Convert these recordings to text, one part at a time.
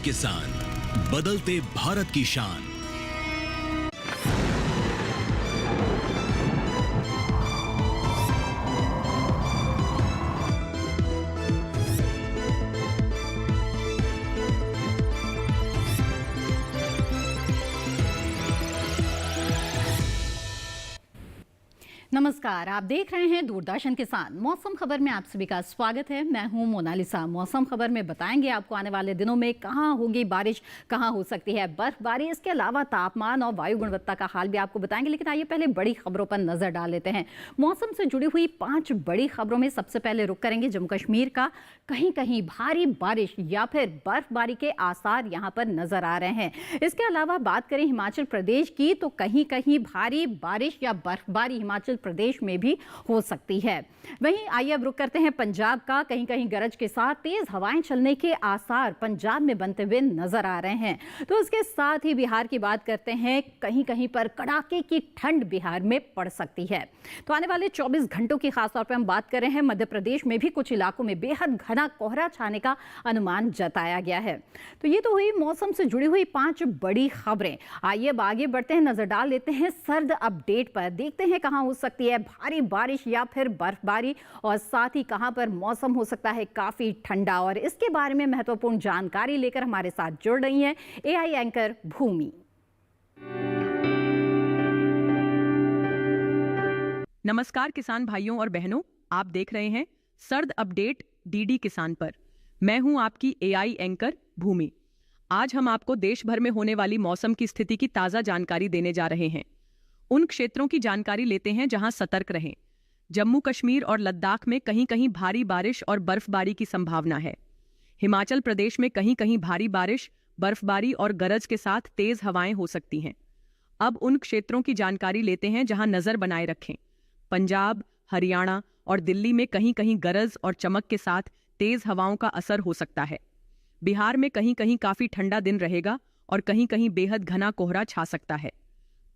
किसान, बदलते भारत की शान। नमस्कार, आप देख रहे हैं दूरदर्शन किसान। मौसम खबर में आप सभी का स्वागत है। मैं हूं मोनालिसा। मौसम खबर में बताएंगे आपको आने वाले दिनों में कहां होगी बारिश, कहां हो सकती है बर्फबारी। इसके अलावा तापमान और वायु गुणवत्ता का हाल भी आपको बताएंगे। लेकिन आइए पहले बड़ी खबरों पर नजर डाल लेते हैं। मौसम से जुड़ी हुई 5 बड़ी खबरों में सबसे पहले रुख करेंगे जम्मू कश्मीर का। कहीं कहीं भारी बारिश या फिर बर्फबारी के आसार यहां पर नजर आ रहे हैं। इसके अलावा बात करें हिमाचल प्रदेश की, तो कहीं कहीं भारी बारिश या बर्फबारी हिमाचल प्रदेश में भी हो सकती है। वहीं आइए अब रुक करते हैं पंजाब का। कहीं कहीं गरज के साथ तेज हवाएं चलने के आसार पंजाब में बनते हुए नजर आ रहे हैं। तो इसके साथ ही बिहार की बात करते हैं। कहीं कहीं पर कड़ाके की ठंड बिहार में पड़ सकती है। तो आने वाले 24 घंटों की खासतौर पर हम बात कर रहे हैं। मध्य प्रदेश में भी कुछ इलाकों में बेहद घना कोहरा छाने का अनुमान जताया गया है। तो ये तो हुई मौसम से जुड़ी हुई 5 बड़ी खबरें। आइए अब आगे बढ़ते हैं, नजर डाल लेते हैं सर्द अपडेट पर। देखते हैं कहां हो सकती है भारी बारिश या फिर बर्फबारी, और साथ ही कहां पर मौसम हो सकता है काफी ठंडा। और इसके बारे में महत्वपूर्ण जानकारी लेकर हमारे साथ जुड़ रही हैं एआई एंकर भूमि। नमस्कार किसान भाइयों और बहनों, आप देख रहे हैं सर्द अपडेट डीडी किसान पर। मैं हूं आपकी एआई एंकर भूमि। आज हम आपको देश भर में होने वाली मौसम की स्थिति की ताजा जानकारी देने जा रहे हैं। उन क्षेत्रों की जानकारी लेते हैं जहां सतर्क रहें। जम्मू कश्मीर और लद्दाख में कहीं कहीं भारी बारिश और बर्फबारी की संभावना है। हिमाचल प्रदेश में कहीं कहीं भारी बारिश, बर्फबारी और गरज के साथ तेज हवाएं हो सकती हैं। अब उन क्षेत्रों की जानकारी लेते हैं जहां नजर बनाए रखें। पंजाब, हरियाणा और दिल्ली में कहीं कहीं गरज और चमक के साथ तेज हवाओं का असर हो सकता है। बिहार में कहीं कहीं काफी ठंडा दिन रहेगा और कहीं कहीं बेहद घना कोहरा छा सकता है।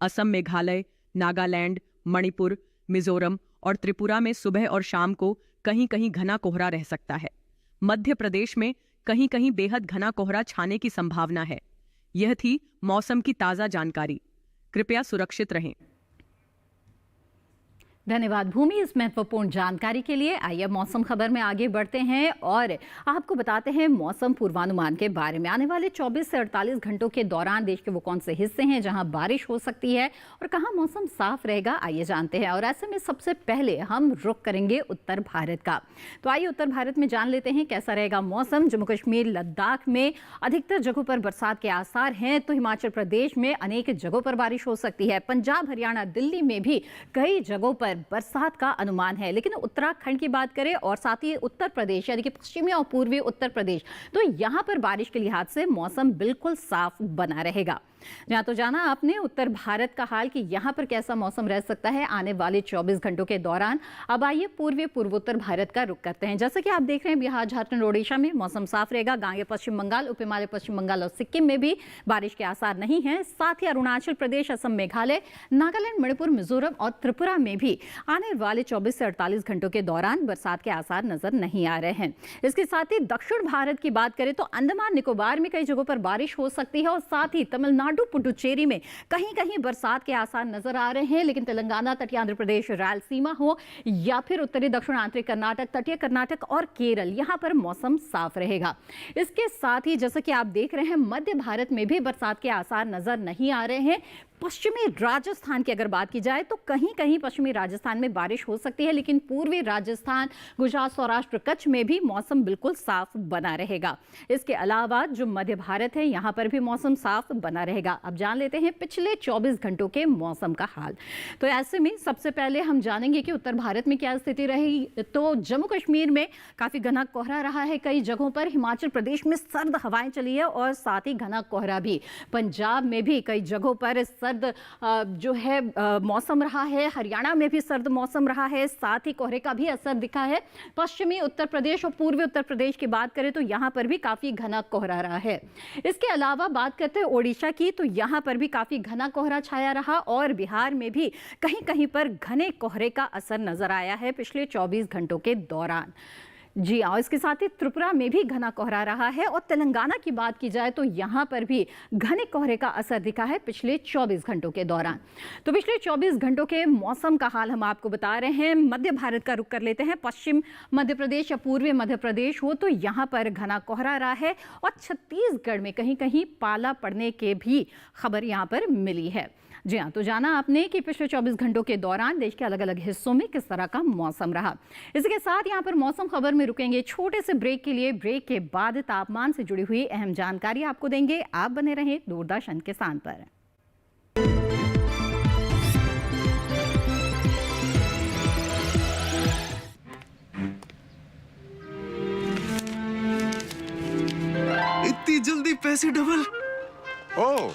असम, मेघालय, नागालैंड, मणिपुर, मिजोरम और त्रिपुरा में सुबह और शाम को कहीं कहीं घना कोहरा रह सकता है। मध्य प्रदेश में कहीं कहीं बेहद घना कोहरा छाने की संभावना है। यह थी मौसम की ताजा जानकारी। कृपया सुरक्षित रहें। धन्यवाद भूमि इस महत्वपूर्ण जानकारी के लिए। आइए मौसम खबर में आगे बढ़ते हैं और आपको बताते हैं मौसम पूर्वानुमान के बारे में। आने वाले 24 से 48 घंटों के दौरान देश के वो कौन से हिस्से हैं जहां बारिश हो सकती है और कहां मौसम साफ रहेगा, आइए जानते हैं। और ऐसे में सबसे पहले हम रुख करेंगे उत्तर भारत का। तो आइए उत्तर भारत में जान लेते हैं कैसा रहेगा मौसम। जम्मू कश्मीर, लद्दाख में अधिकतर जगहों पर बरसात के आसार हैं। तो हिमाचल प्रदेश में अनेक जगहों पर बारिश हो सकती है। पंजाब, हरियाणा, दिल्ली में भी कई जगहों पर बरसात का अनुमान है। लेकिन उत्तराखंड की बात करें और साथ ही उत्तर प्रदेश यानी कि पश्चिमी और पूर्वी उत्तर प्रदेश, तो यहां पर बारिश के लिहाज से मौसम बिल्कुल साफ बना रहेगा। जहां तो जाना आपने उत्तर भारत का हाल कि यहां पर कैसा मौसम रह सकता है आने वाले 24 घंटों के दौरान। अब आइए पूर्वी पूर्वोत्तर भारत का रुख करते हैं। जैसे कि आप देख रहे हैं बिहार, झारखंड, ओडिशा में मौसम साफ रहेगा। गांगे पश्चिम बंगाल, उप हिमालय पश्चिम बंगाल और सिक्किम में भी बारिश के आसार नहीं है। साथ ही अरुणाचल प्रदेश, असम, मेघालय, नागालैंड, मणिपुर, मिजोरम और त्रिपुरा में भी आने वाले 24 से 48 घंटों के दौरान बरसात के आसार नजर नहीं आ रहे हैं। इसके साथ ही दक्षिण भारत की बात करें तो अंडमान निकोबार में कई जगहों पर बारिश हो सकती है और साथ ही तमिलनाडु, पुडुचेरी में कहीं कहीं बरसात के आसार नजर आ रहे हैं। लेकिन तेलंगाना, तटीय आंध्र प्रदेश, रायलसीमा हो या फिर उत्तरी दक्षिण आंतरिक कर्नाटक, तटीय कर्नाटक और केरल, यहां पर मौसम साफ रहेगा। इसके साथ ही जैसा कि आप देख रहे हैं मध्य भारत में भी बरसात के आसार नजर नहीं आ रहे हैं। पश्चिमी राजस्थान की अगर बात की जाए तो कहीं कहीं पश्चिमी राजस्थान में बारिश हो सकती है। लेकिन पूर्वी राजस्थान, गुजरात, सौराष्ट्र, कच्छ में भी मौसम बिल्कुल साफ बना रहेगा। इसके अलावा जो मध्य भारत है यहां पर भी मौसम साफ बना रहेगा। अब जान लेते हैं पिछले 24 घंटों के मौसम का हाल। तो ऐसे में सबसे पहले हम जानेंगे कि उत्तर भारत में क्या स्थिति रही। तो जम्मू कश्मीर में काफी घना कोहरा रहा है कई जगहों पर। हिमाचल प्रदेश में सर्द हवाएं चली है और साथ ही घना कोहरा भी। पंजाब में भी कई जगहों पर सर्द जो है मौसम रहा है। हरियाणा में भी सर्द मौसम रहा है, साथ ही कोहरे का भी असर दिखा है। पश्चिमी उत्तर प्रदेश और पूर्वी उत्तर प्रदेश की बात करें तो यहां पर भी काफी घना कोहरा रहा है। इसके अलावा बात करते हैं ओडिशा की, तो यहां पर भी काफी घना कोहरा छाया रहा और बिहार में भी कहीं कहीं पर घने कोहरे का असर नजर आया है पिछले 24 घंटों के दौरान। जी हाँ, इसके साथ ही त्रिपुरा में भी घना कोहरा रहा है और तेलंगाना की बात की जाए तो यहाँ पर भी घने कोहरे का असर दिखा है पिछले 24 घंटों के दौरान। तो पिछले 24 घंटों के मौसम का हाल हम आपको बता रहे हैं। मध्य भारत का रुख कर लेते हैं। पश्चिम मध्य प्रदेश या पूर्वी मध्य प्रदेश हो तो यहाँ पर घना कोहरा रहा है और छत्तीसगढ़ में कहीं कहीं पाला पड़ने के भी खबर यहाँ पर मिली है। जी हाँ, तो जाना आपने कि पिछले 24 घंटों के दौरान देश के अलग अलग हिस्सों में किस तरह का मौसम रहा। इसके साथ यहाँ पर मौसम खबर में रुकेंगे छोटे से ब्रेक के लिए। ब्रेक के बाद तापमान से जुड़ी हुई अहम जानकारी आपको देंगे। आप बने रहें दूरदर्शन किसान पर। इतनी जल्दी पैसे डबल? ओ,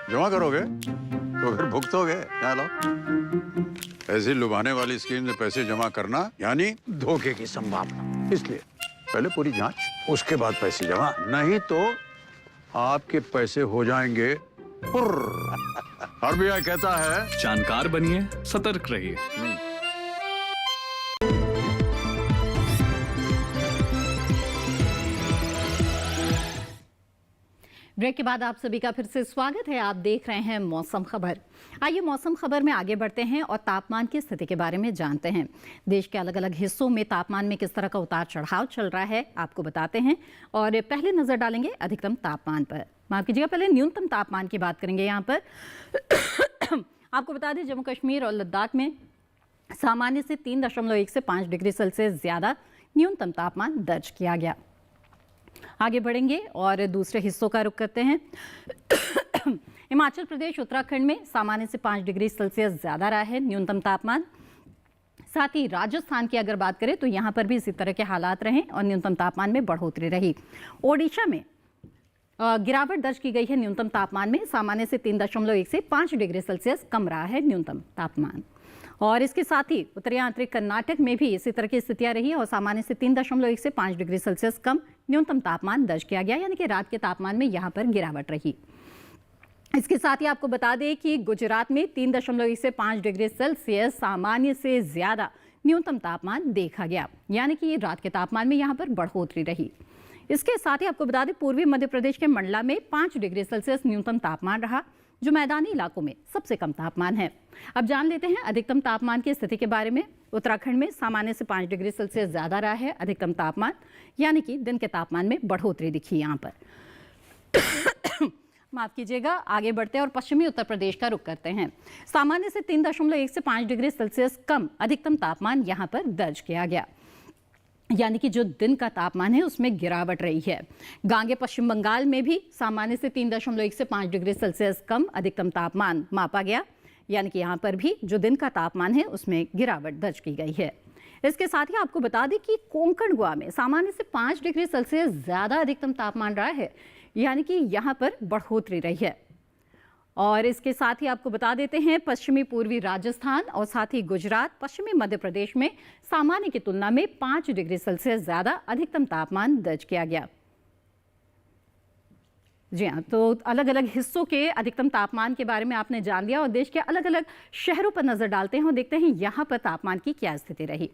जमा करोगे तो फिर भुगतोगे। चलो, ऐसी लुभाने वाली स्कीम में पैसे जमा करना यानी धोखे की संभावना, इसलिए पहले पूरी जांच, उसके बाद पैसे जमा, नहीं तो आपके पैसे हो जाएंगे फुर्र। आरबीआई कहता है जानकार बनिए, सतर्क रहिए। ब्रेक के बाद आप सभी का फिर से स्वागत है। आप देख रहे हैं मौसम खबर। आइए मौसम खबर में आगे बढ़ते हैं और तापमान की स्थिति के बारे में जानते हैं। देश के अलग अलग हिस्सों में तापमान में किस तरह का उतार चढ़ाव चल रहा है आपको बताते हैं। और पहले नजर डालेंगे अधिकतम तापमान पर। माफ कीजिएगा, पहले न्यूनतम तापमान की बात करेंगे। यहाँ पर आपको बता दें जम्मू कश्मीर और लद्दाख में सामान्य से 3.1 से 5 डिग्री सेल्सियस ज्यादा न्यूनतम तापमान दर्ज किया गया। आगे बढ़ेंगे और दूसरे हिस्सों का रुख करते हैं। हिमाचल प्रदेश उत्तराखंड में सामान्य से 5 डिग्री सेल्सियस ज्यादा रहा है न्यूनतम तापमान। साथ ही राजस्थान की अगर बात करें तो यहाँ पर भी इसी तरह के हालात रहे और न्यूनतम तापमान में बढ़ोतरी रही। ओडिशा में गिरावट दर्ज की गई है न्यूनतम तापमान में। सामान्य से 3.1 से 5 डिग्री सेल्सियस कम रहा है न्यूनतम तापमान। और इसके साथ ही उत्तरी आंतरिक कर्नाटक में भी इसी तरह की स्थितियां रही और सामान्य से 3.1 से 5 डिग्री सेल्सियस कम न्यूनतम तापमान दर्ज किया गया, यानी कि रात के तापमान में यहां पर गिरावट रही। इसके साथ ही आपको बता दें कि गुजरात में 3.1 से 5 डिग्री सेल्सियस सामान्य से ज्यादा न्यूनतम तापमान देखा गया, यानी कि रात के तापमान में यहां पर बढ़ोतरी रही। इसके साथ ही आपको बता दें पूर्वी मध्य प्रदेश के मंडला में 5 डिग्री सेल्सियस न्यूनतम तापमान रहा, जो मैदानी इलाकों में सबसे कम तापमान है। अब जान लेते हैं अधिकतम तापमान की स्थिति के बारे में। उत्तराखंड में सामान्य से 5 डिग्री सेल्सियस ज्यादा रहा है अधिकतम तापमान, यानी कि दिन के तापमान में बढ़ोतरी दिखी यहाँ पर। माफ कीजिएगा, आगे बढ़ते हैं और पश्चिमी उत्तर प्रदेश का रुख करते हैं। सामान्य से 3.1 से 5 डिग्री सेल्सियस कम अधिकतम तापमान यहाँ पर दर्ज किया गया, यानी कि जो दिन का तापमान है उसमें गिरावट रही है। गांगे पश्चिम बंगाल में भी सामान्य से 3.1 से 5 डिग्री सेल्सियस कम अधिकतम तापमान मापा गया, यानी कि यहाँ पर भी जो दिन का तापमान है उसमें गिरावट दर्ज की गई है। इसके साथ ही आपको बता दें कि कोंकण गोवा में सामान्य से 5 डिग्री सेल्सियस ज्यादा अधिकतम तापमान रहा है, यानी कि यहाँ पर बढ़ोतरी रही है। और इसके साथ ही आपको बता देते हैं पश्चिमी पूर्वी राजस्थान और साथ ही गुजरात, पश्चिमी मध्य प्रदेश में सामान्य की तुलना में 5 डिग्री सेल्सियस ज्यादा अधिकतम तापमान दर्ज किया गया। जी हाँ, तो अलग अलग हिस्सों के अधिकतम तापमान के बारे में आपने जान लिया और देश के अलग अलग शहरों पर नजर डालते हैं और देखते हैं यहाँ पर तापमान की क्या स्थिति रही।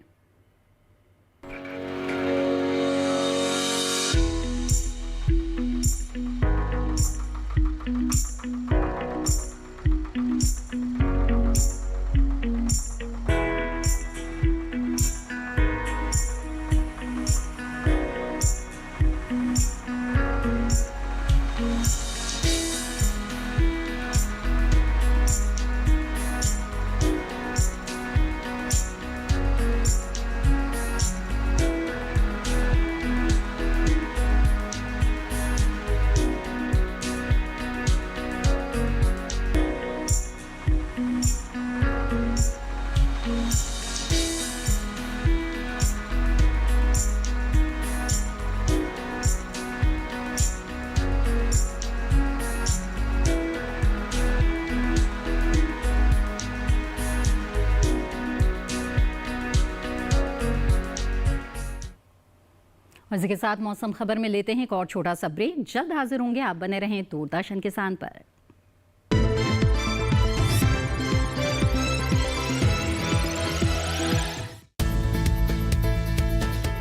और इसी के साथ मौसम खबर में लेते हैं एक और छोटा सा ब्रेक। जल्द हाजिर होंगे, आप बने रहें दूरदर्शन किसान पर।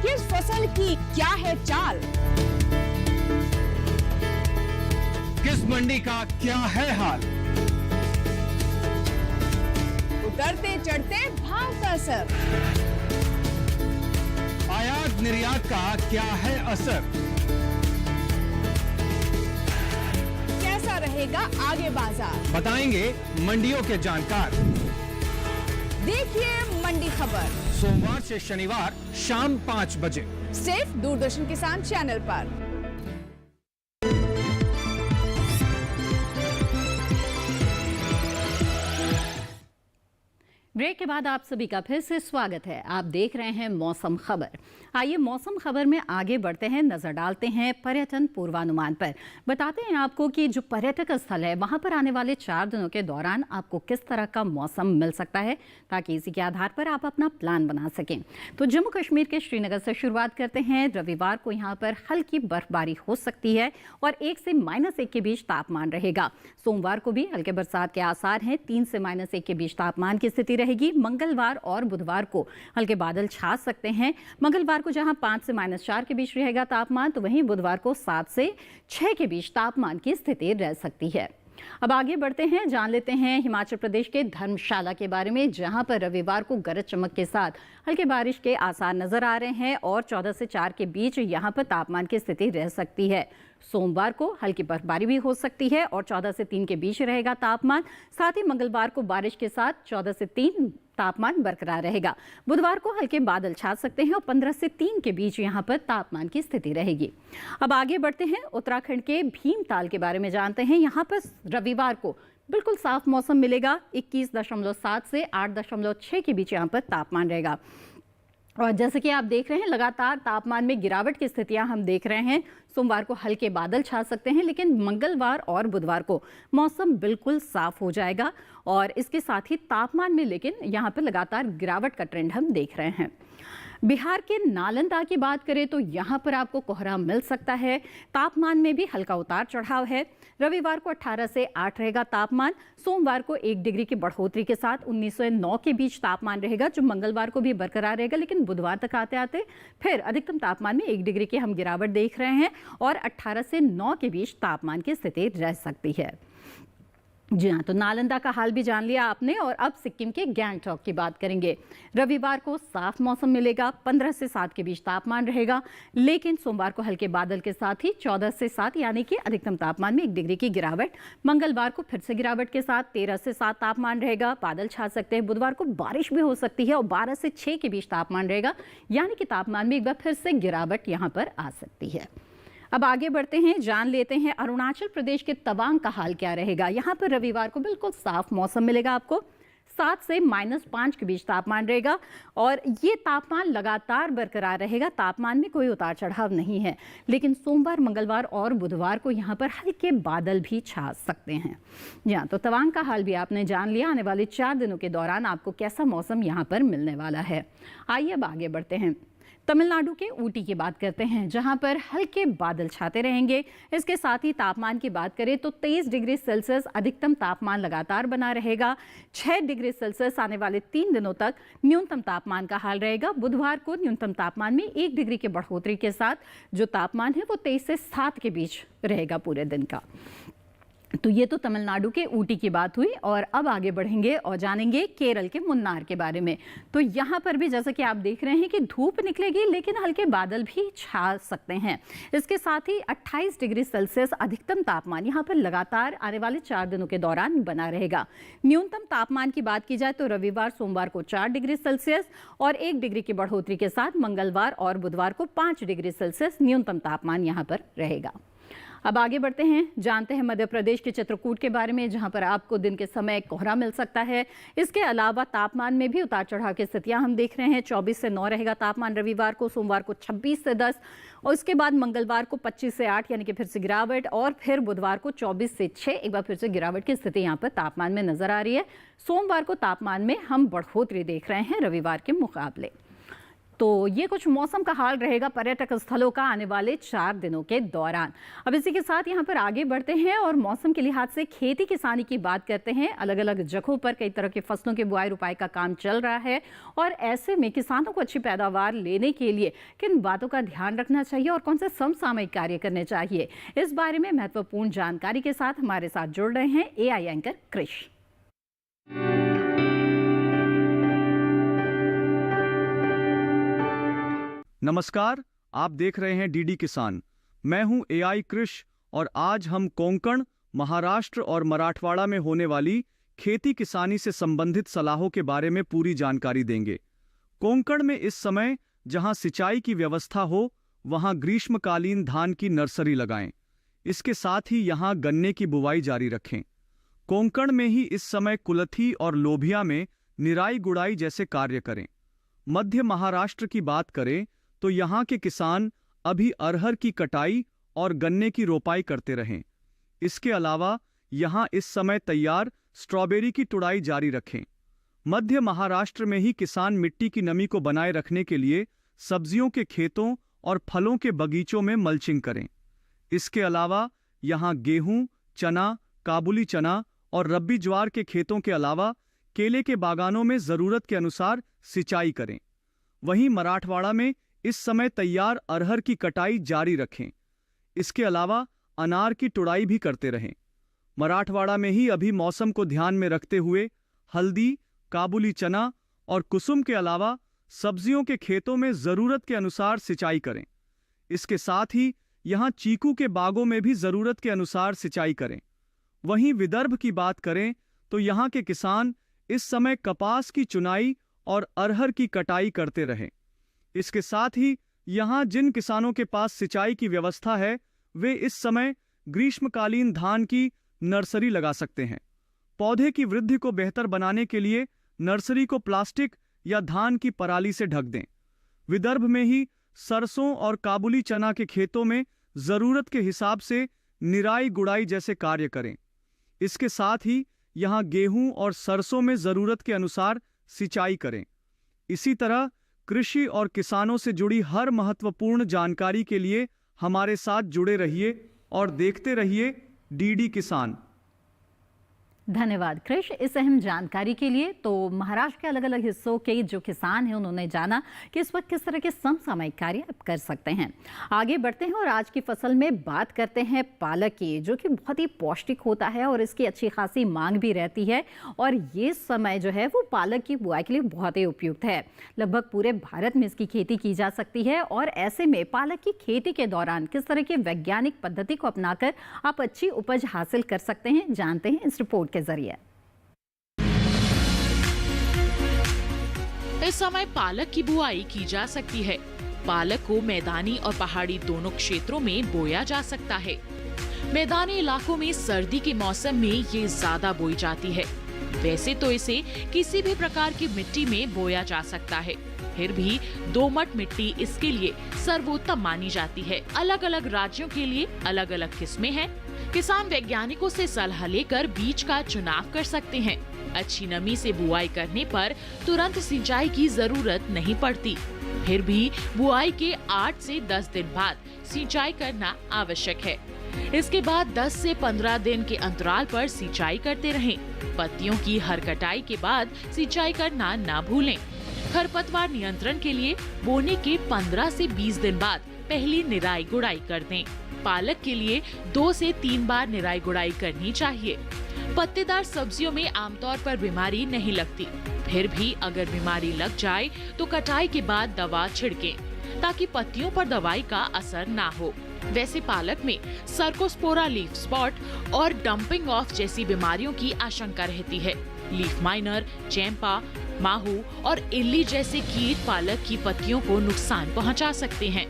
ये चाल। किस मंडी का क्या है हाल? उतरते चढ़ते भाव का असर, आयात निर्यात का क्या है असर? कैसा रहेगा आगे बाजार, बताएंगे मंडियों के जानकार। देखिए मंडी खबर सोमवार से शनिवार शाम 5 बजे सिर्फ दूरदर्शन किसान चैनल पर। ब्रेक के बाद आप सभी का फिर से स्वागत है। आप देख रहे हैं मौसम खबर। आइए मौसम खबर में आगे बढ़ते हैं, नजर डालते हैं पर्यटन पूर्वानुमान पर। बताते हैं आपको कि जो पर्यटक स्थल है वहां पर आने वाले 4 दिनों के दौरान आपको किस तरह का मौसम मिल सकता है, ताकि इसी के आधार पर आप अपना प्लान बना सकें। तो जम्मू कश्मीर के श्रीनगर से शुरुआत करते हैं। रविवार को यहाँ पर हल्की बर्फबारी हो सकती है और 1 से -1 के बीच तापमान रहेगा। सोमवार को भी हल्के बरसात के आसार हैं। 3 से -1 के बीच तापमान की स्थिति रहेगी। मंगलवार और बुधवार को हल्के बादल छा सकते हैं। मंगलवार को जहां 5 से -4 के बीच रहेगा तापमान, तो वहीं बुधवार को 7 से 6 के बीच तापमान की स्थिति रह सकती है। अब आगे बढ़ते हैं, जान लेते हैं हिमाचल प्रदेश के धर्मशाला के बारे में, जहां पर रविवार को गरज चमक के साथ हल्के बारिश के आसार नजर आ रहे हैं और 14 से 4 के बीच यहां पर तापमान की स्थिति रह सकती है। सोमवार को हल्की बर्फबारी भी हो सकती है और 14 से 3 के बीच रहेगा तापमान। साथ ही मंगलवार को बारिश के साथ 14 से 3 तापमान बरकरार रहेगा। बुधवार को हल्के बादल छा सकते हैं और 15 से 3 के बीच यहां पर तापमान की स्थिति रहेगी। अब आगे बढ़ते हैं, उत्तराखंड के भीमताल के बारे में जानते हैं। यहां पर रविवार को बिल्कुल साफ मौसम मिलेगा। 21.7 से 8.6 के बीच यहां पर तापमान रहेगा। और जैसे कि आप देख रहे हैं, लगातार तापमान में गिरावट की स्थितियां हम देख रहे हैं। सोमवार को हल्के बादल छा सकते हैं, लेकिन मंगलवार और बुधवार को मौसम बिल्कुल साफ हो जाएगा और इसके साथ ही तापमान में लेकिन यहाँ पर लगातार गिरावट का ट्रेंड हम देख रहे हैं। बिहार के नालंदा की बात करें तो यहाँ पर आपको कोहरा मिल सकता है। तापमान में भी हल्का उतार चढ़ाव है। रविवार को 18 से 8 रहेगा तापमान। सोमवार को 1 डिग्री की बढ़ोतरी के साथ 19 से 9 के बीच तापमान रहेगा, जो मंगलवार को भी बरकरार रहेगा, लेकिन बुधवार तक आते आते फिर अधिकतम तापमान में 1 डिग्री की हम गिरावट देख रहे हैं और 18 से 9 के बीच तापमान की स्थिति रह सकती है। जी हाँ, तो नालंदा का हाल भी जान लिया आपने और अब सिक्किम के गैंगटॉक की बात करेंगे। रविवार को साफ मौसम मिलेगा, 15 से 7 के बीच तापमान रहेगा, लेकिन सोमवार को हल्के बादल के साथ ही 14 से 7 यानी कि अधिकतम तापमान में 1 डिग्री की गिरावट। मंगलवार को फिर से गिरावट के साथ 13 से 7 तापमान रहेगा, बादल छा सकते हैं। बुधवार को बारिश भी हो सकती है और 12 से 6 के बीच तापमान रहेगा, यानी कि तापमान में एक बार फिर से गिरावट यहाँ पर आ सकती है। अब आगे बढ़ते हैं, जान लेते हैं अरुणाचल प्रदेश के तवांग का हाल क्या रहेगा। यहाँ पर रविवार को बिल्कुल साफ मौसम मिलेगा आपको। 7 से -5 के बीच तापमान रहेगा और ये तापमान लगातार बरकरार रहेगा। तापमान में कोई उतार चढ़ाव नहीं है, लेकिन सोमवार, मंगलवार और बुधवार को यहाँ पर हल्के बादल भी छा सकते हैं। यहाँ तो तवांग का हाल भी आपने जान लिया। आने वाले 4 दिनों के दौरान आपको कैसा मौसम यहाँ पर मिलने वाला है। आइए अब आगे बढ़ते हैं, तमिलनाडु के ऊटी की बात करते हैं, जहां पर हल्के बादल छाते रहेंगे। इसके साथ ही तापमान की बात करें तो 23 डिग्री सेल्सियस अधिकतम तापमान लगातार बना रहेगा। 6 डिग्री सेल्सियस आने वाले 3 दिनों तक न्यूनतम तापमान का हाल रहेगा। बुधवार को न्यूनतम तापमान में 1 डिग्री की बढ़ोतरी के साथ जो तापमान है वो 23 से 7 के बीच रहेगा पूरे दिन का। तो ये तो तमिलनाडु के ऊटी की बात हुई और अब आगे बढ़ेंगे और जानेंगे केरल के मुन्नार के बारे में। तो यहाँ पर भी जैसा कि आप देख रहे हैं कि धूप निकलेगी, लेकिन हल्के बादल भी छा सकते हैं। इसके साथ ही 28 डिग्री सेल्सियस अधिकतम तापमान यहाँ पर लगातार आने वाले 4 दिनों के दौरान बना रहेगा। न्यूनतम तापमान की बात की जाए तो रविवार, सोमवार को 4 डिग्री सेल्सियस और 1 डिग्री की बढ़ोतरी के साथ मंगलवार और बुधवार को 5 डिग्री सेल्सियस न्यूनतम तापमान यहाँ पर रहेगा। अब आगे बढ़ते हैं, जानते हैं मध्य प्रदेश के चित्रकूट के बारे में, जहां पर आपको दिन के समय कोहरा मिल सकता है। इसके अलावा तापमान में भी उतार चढ़ाव की स्थितियां हम देख रहे हैं। 24 से 9 रहेगा तापमान रविवार को, सोमवार को 26 से 10 और उसके बाद मंगलवार को 25 से 8 यानी कि फिर से गिरावट और फिर बुधवार को 24 से 6 एक बार फिर से गिरावट की स्थिति यहाँ पर तापमान में नजर आ रही है। सोमवार को तापमान में हम बढ़ोतरी देख रहे हैं रविवार के मुकाबले। तो ये कुछ मौसम का हाल रहेगा पर्यटक स्थलों का आने वाले 4 दिनों के दौरान। अब इसी के साथ यहाँ पर आगे बढ़ते हैं और मौसम के लिहाज से खेती किसानी की बात करते हैं। अलग अलग जगहों पर कई तरह के फसलों के बुआई रुपाई का काम चल रहा है और ऐसे में किसानों को अच्छी पैदावार लेने के लिए किन बातों का ध्यान रखना चाहिए और कौन से समसामयिक कार्य करने चाहिए, इस बारे में महत्वपूर्ण जानकारी के साथ हमारे साथ जुड़ रहे हैं AI एंकर कृष। नमस्कार, आप देख रहे हैं डीडी किसान। मैं हूं AI कृष और आज हम कोंकण, महाराष्ट्र और मराठवाड़ा में होने वाली खेती किसानी से संबंधित सलाहों के बारे में पूरी जानकारी देंगे। कोंकण में इस समय जहां सिंचाई की व्यवस्था हो, वहां ग्रीष्मकालीन धान की नर्सरी लगाएं। इसके साथ ही यहां गन्ने की बुवाई जारी रखें। कोंकण में ही इस समय कुलथी और लोभिया में निराई गुड़ाई जैसे कार्य करें। मध्य महाराष्ट्र की बात करें तो यहाँ के किसान अभी अरहर की कटाई और गन्ने की रोपाई करते रहें। इसके अलावा यहाँ इस समय तैयार स्ट्रॉबेरी की तुड़ाई जारी रखें। मध्य महाराष्ट्र में ही किसान मिट्टी की नमी को बनाए रखने के लिए सब्जियों के खेतों और फलों के बगीचों में मल्चिंग करें। इसके अलावा यहाँ गेहूं, चना, काबुली चना और रब्बी ज्वार के खेतों के अलावा केले के बागानों में जरूरत के अनुसार सिंचाई करें। वहीं मराठवाड़ा में इस समय तैयार अरहर की कटाई जारी रखें। इसके अलावा अनार की तुड़ाई भी करते रहें। मराठवाड़ा में ही अभी मौसम को ध्यान में रखते हुए हल्दी, काबुली चना और कुसुम के अलावा सब्जियों के खेतों में जरूरत के अनुसार सिंचाई करें। इसके साथ ही यहाँ चीकू के बागों में भी जरूरत के अनुसार सिंचाई करें। वहीं विदर्भ की बात करें तो यहाँ के किसान इस समय कपास की चुनाई और अरहर की कटाई करते रहें। इसके साथ ही यहाँ जिन किसानों के पास सिंचाई की व्यवस्था है, वे इस समय ग्रीष्मकालीन धान की नर्सरी लगा सकते हैं। पौधे की वृद्धि को बेहतर बनाने के लिए नर्सरी को प्लास्टिक या धान की पराली से ढक दें। विदर्भ में ही सरसों और काबुली चना के खेतों में जरूरत के हिसाब से निराई गुड़ाई जैसे कार्य करें। इसके साथ ही यहाँ गेहूं और सरसों में जरूरत के अनुसार सिंचाई करें। इसी तरह कृषि और किसानों से जुड़ी हर महत्वपूर्ण जानकारी के लिए हमारे साथ जुड़े रहिए और देखते रहिए डीडी किसान। धन्यवाद कृष इस अहम जानकारी के लिए। तो महाराष्ट्र के अलग अलग हिस्सों के जो किसान हैं उन्होंने जाना कि इस वक्त किस तरह के समसामयिक कार्य कर सकते हैं। आगे बढ़ते हैं और आज की फसल में बात करते हैं पालक की, जो कि बहुत ही पौष्टिक होता है और इसकी अच्छी खासी मांग भी रहती है और ये समय जो है वो पालक की बुआई के लिए बहुत ही उपयुक्त है। लगभग पूरे भारत में इसकी खेती की जा सकती है और ऐसे में पालक की खेती के दौरान किस तरह की वैज्ञानिक पद्धति को अपनाकर आप अच्छी उपज हासिल कर सकते हैं, जानते हैं इस रिपोर्ट के जरिए। इस समय पालक की बुआई की जा सकती है। पालक को मैदानी और पहाड़ी दोनों क्षेत्रों में बोया जा सकता है। मैदानी इलाकों में सर्दी के मौसम में ये ज्यादा बोई जाती है। वैसे तो इसे किसी भी प्रकार की मिट्टी में बोया जा सकता है, फिर भी दोमट मिट्टी इसके लिए सर्वोत्तम मानी जाती है। अलग अलग राज्यों के लिए अलग अलग किस्में हैं। किसान वैज्ञानिकों से सलाह लेकर बीज का चुनाव कर सकते हैं। अच्छी नमी से बुआई करने पर तुरंत सिंचाई की जरूरत नहीं पड़ती। फिर भी बुआई के 8 से 10 दिन बाद सिंचाई करना आवश्यक है। इसके बाद 10 से 15 दिन के अंतराल पर सिंचाई करते रहें। पत्तियों की हर कटाई के बाद सिंचाई करना ना भूलें। खरपतवार नियंत्रण के लिए बोने के 15 से 20 दिन बाद पहली निराई गुड़ाई कर दें। पालक के लिए 2 से 3 बार निराई गुड़ाई करनी चाहिए। पत्तेदार सब्जियों में आमतौर पर बीमारी नहीं लगती, फिर भी अगर बीमारी लग जाए तो कटाई के बाद दवा छिड़कें ताकि पत्तियों पर दवाई का असर ना हो। वैसे पालक में सर्कोस्पोरा लीफ स्पॉट और डंपिंग ऑफ जैसी बीमारियों की आशंका रहती है। लीफ माइनर, चैंपा, माहू और इल्ली जैसे कीट पालक की पत्तियों को नुकसान पहुंचा सकते हैं।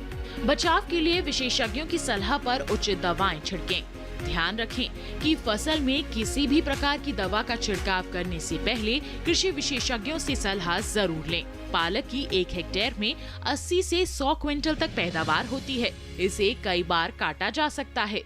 बचाव के लिए विशेषज्ञों की सलाह पर उचित दवाएं छिड़कें। ध्यान रखें कि फसल में किसी भी प्रकार की दवा का छिड़काव करने से पहले कृषि विशेषज्ञों से सलाह जरूर लें। पालक की 1 हेक्टेयर में 80 से 100 क्विंटल तक पैदावार होती है। इसे कई बार काटा जा सकता है।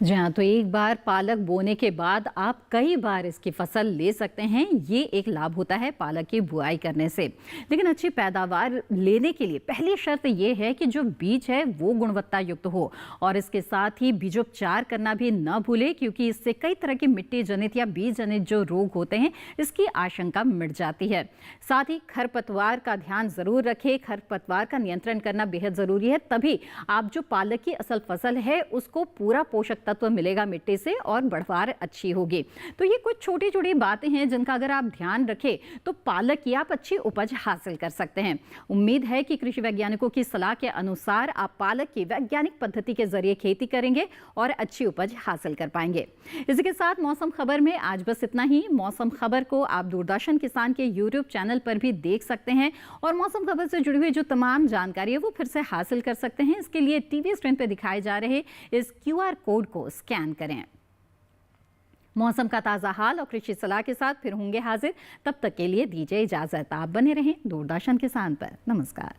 जी हाँ, तो एक बार पालक बोने के बाद आप कई बार इसकी फसल ले सकते हैं। ये एक लाभ होता है पालक की बुआई करने से। लेकिन अच्छी पैदावार लेने के लिए पहली शर्त ये है कि जो बीज है वो गुणवत्ता युक्त हो और इसके साथ ही बीजोपचार करना भी न भूले, क्योंकि इससे कई तरह की मिट्टी जनित या बीज जनित जो रोग होते हैं इसकी आशंका मिट जाती है। साथ ही खरपतवार का ध्यान जरूर रखें। खरपतवार का नियंत्रण करना बेहद जरूरी है, तभी आप जो पालक की असल फसल है उसको पूरा पोषक तत्व मिलेगा मिट्टी से और बढ़वार अच्छी होगी। तो ये कुछ छोटी छोटी बातें हैं जिनका अगर आप ध्यान रखें तो पालक की आप अच्छी उपज हासिल कर सकते हैं। उम्मीद है कि कृषि वैज्ञानिकों की सलाह के अनुसार आप पालक की वैज्ञानिक पद्धति के जरिए खेती करेंगे और अच्छी उपज हासिल कर पाएंगे। इसी के साथ मौसम खबर में आज बस इतना ही। मौसम खबर को आप दूरदर्शन किसान के YouTube चैनल पर भी देख सकते हैं और मौसम खबर से जुड़ी हुई जो तमाम जानकारी है वो फिर से हासिल कर सकते हैं। इसके लिए टीवी स्क्रीन पर दिखाए जा रहे इस QR कोड को स्कैन करें। मौसम का ताज़ा हाल और कृषि सलाह के साथ फिर होंगे हाजिर। तब तक के लिए दीजिए इजाजत। आप बने रहें दूरदर्शन किसान पर। नमस्कार।